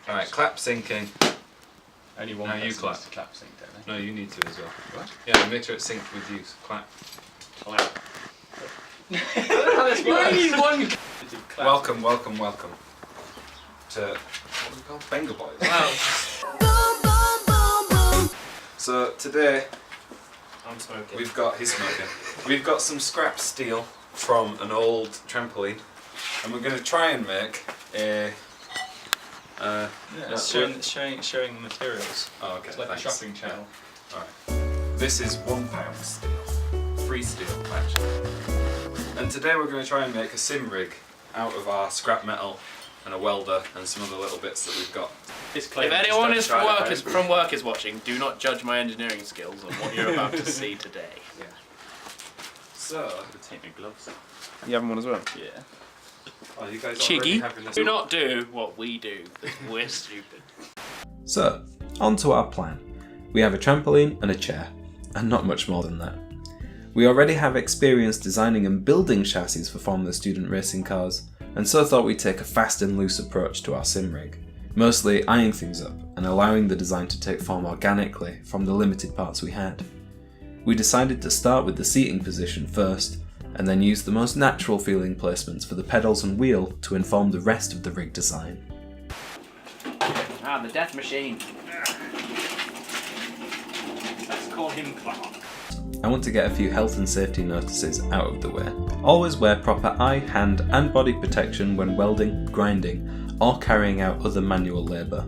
Alright, clap syncing. Only one person needs to clap sync, don't they? No, you need to as well. What? Yeah, make sure it's synced with you. So clap. Clap. You only need one. Welcome to what are we called? Bengal Boys. Wow. So today I'm smoking. We've got some scrap steel from an old trampoline, and we're going to try and make a. Showing the materials. Oh, okay. It's like a shopping channel. Alright. This is £1 steel. Free steel, actually. And today we're going to try and make a sim rig out of our scrap metal and a welder and some other little bits that we've got. If anyone from work is watching, do not judge my engineering skills on what you're about to see today. Yeah. So, Take my gloves. You having one as well? Yeah. oh, you guys Chiggy. already having this? Do not do what we do, because we're stupid. So, on to our plan. We have a trampoline and a chair, and not much more than that. We already have experience designing and building chassis for Formula Student racing cars, and so thought we'd take a fast and loose approach to our sim rig, mostly eyeing things up and allowing the design to take form organically from the limited parts we had. We decided to start with the seating position first, and then use the most natural feeling placements for the pedals and wheel to inform the rest of the rig design. Ah, the death machine. Let's call him Clark. I want to get a few health and safety notices out of the way. Always wear proper eye, hand and body protection when welding, grinding or carrying out other manual labour.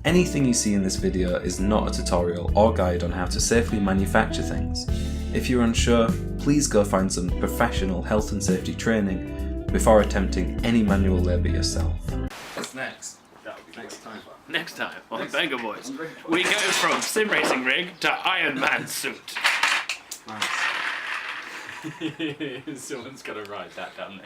Anything you see in this video is not a tutorial or guide on how to safely manufacture things. If you're unsure, please go find some professional health and safety training before attempting any manual labour yourself. What's next? That'll be next time. Next time on Bengal Boys, we go from sim racing rig to Iron Man suit. Nice. Someone's got to write that down there.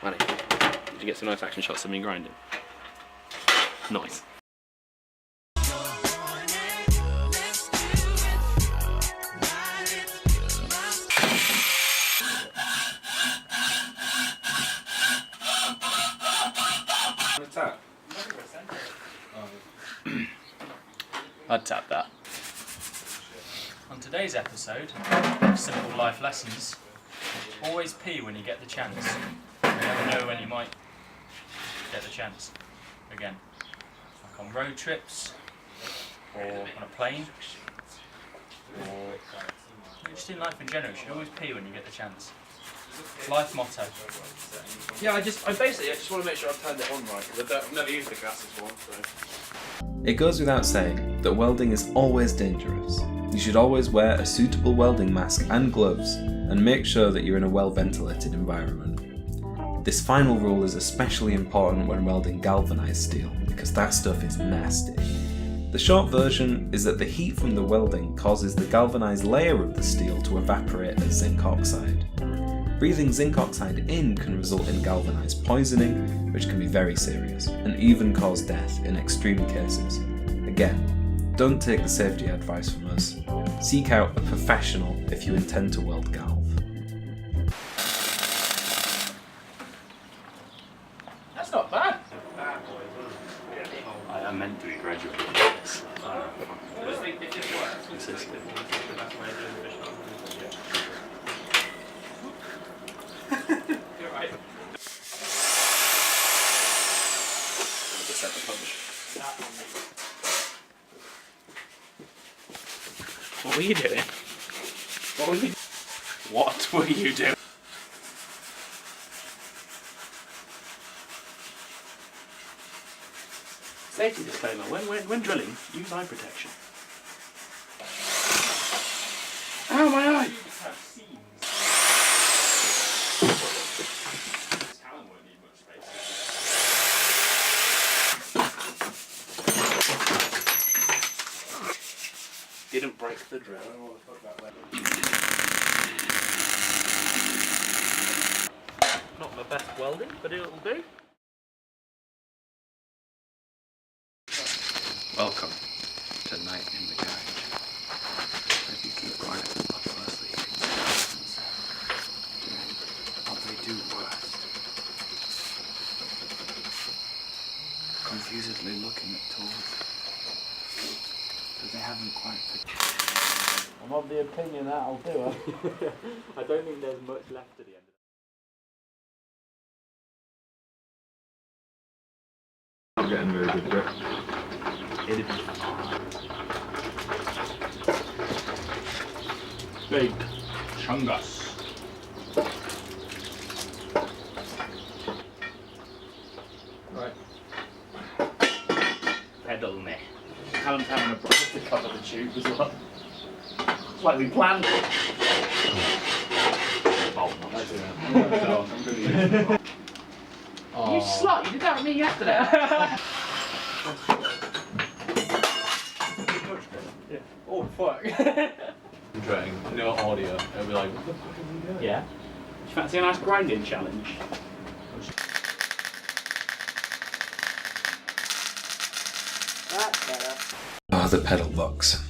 Manny, did you get some nice action shots of me grinding? Nice. I'd tap that. On today's episode of Simple Life Lessons, always pee when you get the chance. You never know when you might get the chance again. Like on road trips, or on a plane, or just in life in general. You should always pee when you get the chance. Life motto. Yeah, I just want to make sure I've turned it on right, because I've never used the gas before, so... It goes without saying that welding is always dangerous. You should always wear a suitable welding mask and gloves, and make sure that you're in a well-ventilated environment. This final rule is especially important when welding galvanised steel, because that stuff is nasty. The short version is that the heat from the welding causes the galvanised layer of the steel to evaporate as zinc oxide. Breathing zinc oxide in can result in galvanised poisoning, which can be very serious, and even cause death in extreme cases. Again, don't take the safety advice from us. Seek out a professional if you intend to weld galv. That's not bad. are meant to be graduated. It's consistent. You're right. Just set the punch. What were you doing? What were you doing? Safety disclaimer, when drilling, use eye protection. Ow, my eye! Didn't break the drill. Not my best welding, but it'll do. Welcome to Night in the Garage. If you keep quiet, I'll fall asleep. Doing what they do worst. Confusedly looking at tools that they haven't quite figured. I'm of the opinion that'll do it. I don't think there's much left at the end. I'm getting very good grip. It'd be big chungus. Right. Pedal me. Callum's having a brush to cover the tube as well. It's like we planned it. Oh, You slut, you did that with me yesterday. Oh fuck. No audio. It'll be like, what the fuck are we doing? yeah. Do you fancy a nice grinding challenge? That's better. The pedal box.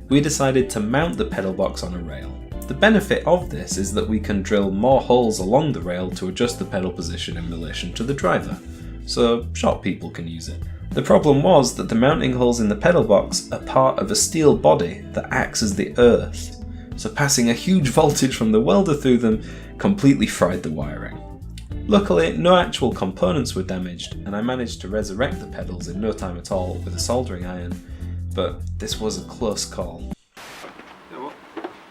We decided to mount the pedal box on a rail. The benefit of this is that we can drill more holes along the rail to adjust the pedal position in relation to the driver, so short people can use it. The problem was that the mounting holes in the pedal box are part of a steel body that acts as the earth, so passing a huge voltage from the welder through them completely fried the wiring. Luckily, no actual components were damaged, and I managed to resurrect the pedals in no time at all with a soldering iron, but this was a close call. Yeah, what?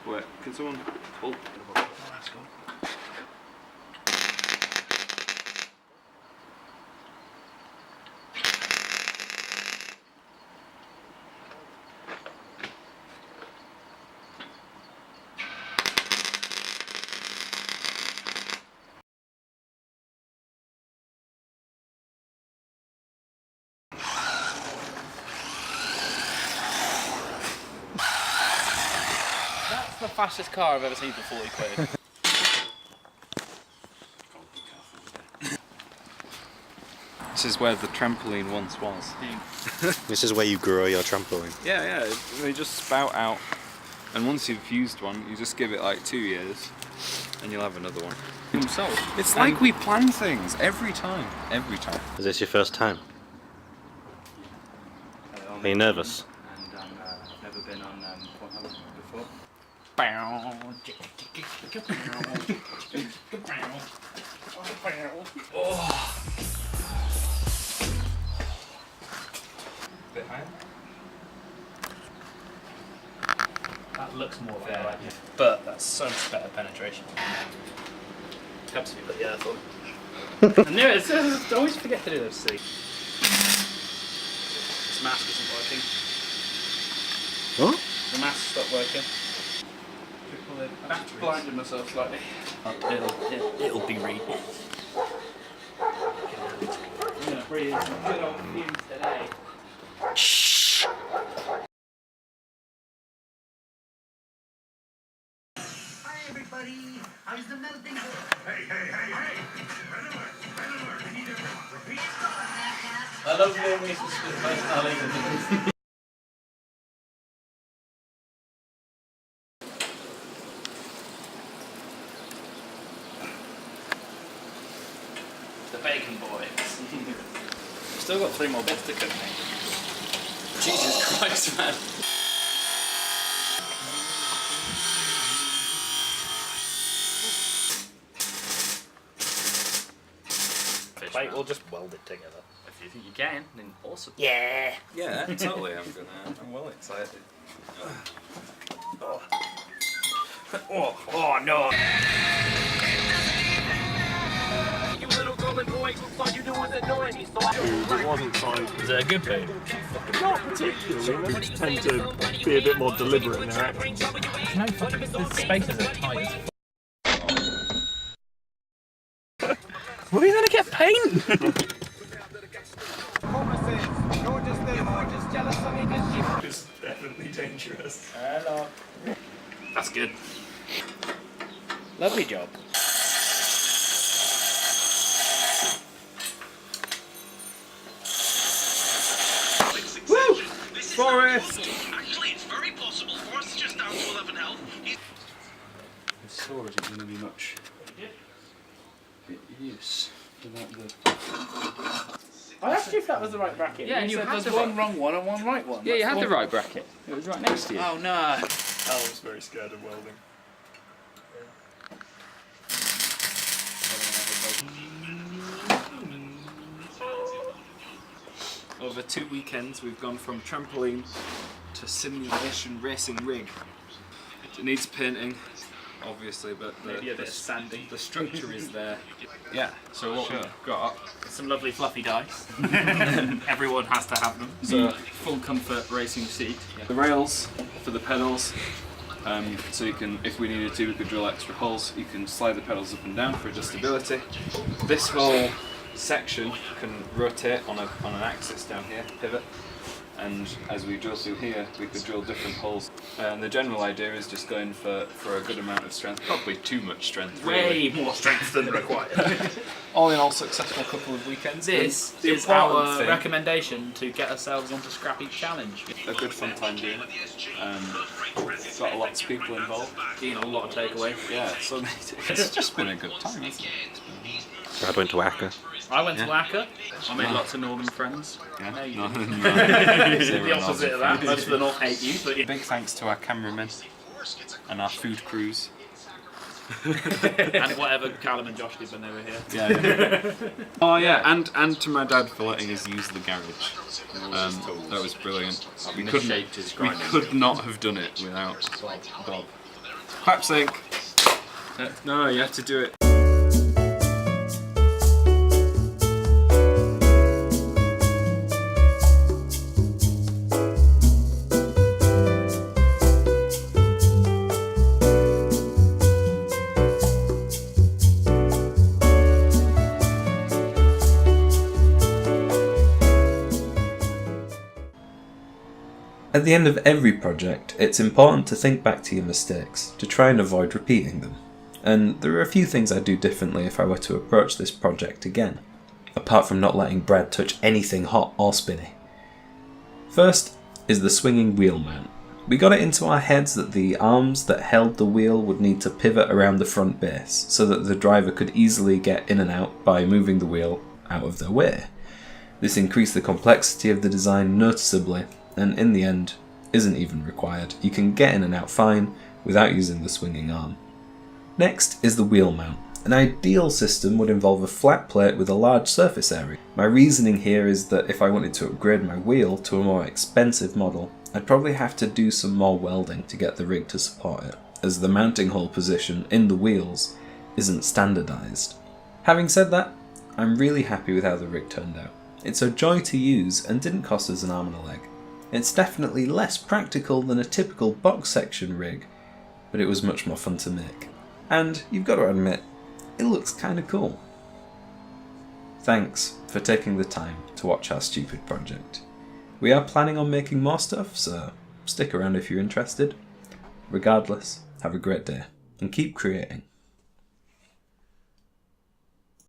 Wait, can someone pull? Let's go. That's the fastest car I've ever seen for 40 quid. This is where the trampoline once was. This is where you grow your trampoline. Yeah, they just spout out, and once you've used one, you just give it like 2 years, and you'll have another one. Himself. It's like we plan things every time. Is this your first time? Are you nervous? And I've never been on Pornhub before. Bit higher? That looks more fair, but that's so much better penetration. Helps me, but yeah, I thought. I knew it. I always forget to do those things. This mask isn't working. What? The mask stopped working. I've blinded myself slightly. It'll be read. I'm gonna breathe some good old fumes today. Hi everybody, how's the melting? Hey! We need everyone. Repeat. I love Liam Neeson's personality. The bacon boys. still got 3 more bits to cook, mate. Jesus Christ, man. Mate, we'll just weld it together. If you think you can, then awesome. Yeah. Yeah, totally. I'm well excited. Oh no. It wasn't sized. Is it a good poo? Not particularly. They tend to be a bit more deliberate in their actions. No, fucking the spaces are tight. Were we gonna get paint? It's definitely dangerous. Hello. That's good. Lovely job. Woo! Forest! Actually, it's very possible. Forrest is just down to 11 health. The saw isn't going to be much use without the. I asked you if that was the right bracket. Yeah, and you said had there's the one right- wrong one and one right one. Yeah, you That's had the one- right bracket. It was right next to you. Oh no. Alan's very scared of welding. Over 2 weekends, we've gone from trampoline to simulation racing rig. It needs painting, obviously, but Maybe a bit of sanding. the structure is there. Yeah, so what we've got, Some lovely fluffy dice. Everyone has to have them. so full comfort racing seat. The rails for the pedals, so you can, if we needed to, we could drill extra holes. You can slide the pedals up and down for adjustability. This whole section can rotate on an axis down here, pivot. And as we drill through here, we could drill different holes. And the general idea is just going for a good amount of strength, probably too much strength, really. Way more strength than required. All in all, successful couple of weekends. This The is important our thing- recommendation to get ourselves onto Scrappy Challenge. A good fun time doing it. Got lots of people involved. Getting a lot of takeaway. Yeah, so it's just been a good time, hasn't it? Brad went to Acca. I went to Wacker. I made lots of northern friends. Yeah. No, you No, didn't. Zero The opposite of that. northern Most of the North hate you, but Big thanks to our cameramen and our food crews. and whatever Callum and Josh did when they were here. Yeah. Oh yeah, and to my dad for letting us use the garage. That was brilliant. We could not have done it without Bob. Clap sync. No, you have to do it. At the end of every project, it's important to think back to your mistakes, to try and avoid repeating them. And there are a few things I'd do differently if I were to approach this project again, apart from not letting Brad touch anything hot or spinny. First is the swinging wheel mount. We got it into our heads that the arms that held the wheel would need to pivot around the front base, so that the driver could easily get in and out by moving the wheel out of their way. This increased the complexity of the design noticeably, and in the end, isn't even required. You can get in and out fine without using the swinging arm. Next is the wheel mount. An ideal system would involve a flat plate with a large surface area. My reasoning here is that if I wanted to upgrade my wheel to a more expensive model, I'd probably have to do some more welding to get the rig to support it, as the mounting hole position in the wheels isn't standardised. Having said that, I'm really happy with how the rig turned out. It's a joy to use and didn't cost us an arm and a leg. It's definitely less practical than a typical box section rig, but it was much more fun to make. And you've got to admit, it looks kinda cool. Thanks for taking the time to watch our stupid project. We are planning on making more stuff, so stick around if you're interested. Regardless, have a great day, and keep creating.